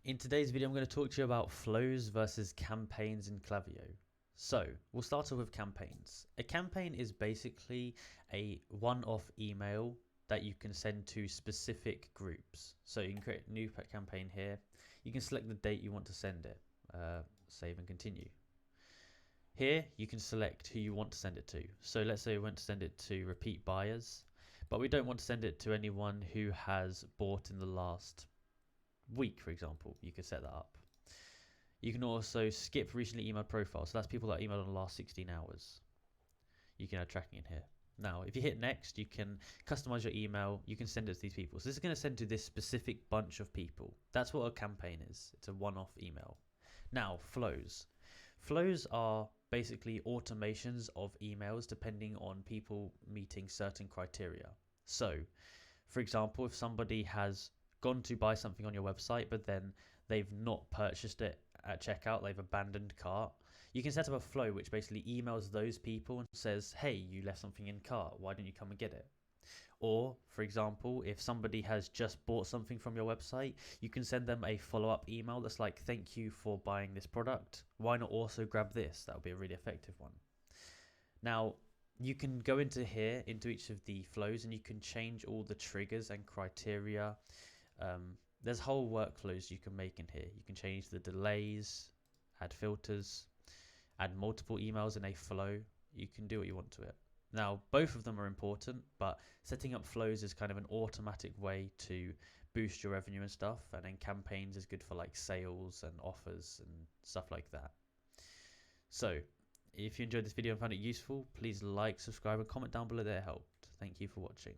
In today's video, I'm going to talk to you about flows versus campaigns in Klaviyo. So we'll start off with campaigns. A campaign is basically a one-off email that you can send to specific groups. So you can create a new campaign here. You can select the date you want to send it, save and continue. Here you can select who you want to send it to. So let's say we want to send it to repeat buyers, but we don't want to send it to anyone who has bought in the last week, for example. You could set that up. You can also skip recently emailed profiles. So that's people that emailed in the last 16 hours. You can add tracking in here. Now, if you hit next, you can customize your email. You can send it to these people. So this is going to send to this specific bunch of people. That's what a campaign is. It's a one-off email. Now, flows. Flows are basically automations of emails depending on people meeting certain criteria. So, for example, if somebody has gone to buy something on your website, but then they've not purchased it at checkout, they've abandoned cart, you can set up a flow which basically emails those people and says, hey, you left something in cart, why don't you come and get it? Or, for example, if somebody has just bought something from your website, you can send them a follow-up email that's like, thank you for buying this product, why not also grab this? That would be a really effective one. Now, you can go into here, into each of the flows, and you can change all the triggers and criteria. There's whole workflows you can make in here. You can change the delays, add filters, add multiple emails in a flow. You can do what you want to it. Now, both of them are important, but setting up flows is kind of an automatic way to boost your revenue and stuff. And then campaigns is good for like sales and offers and stuff like that. So if you enjoyed this video and found it useful, please like, subscribe, and comment down below that it helped. Thank you for watching.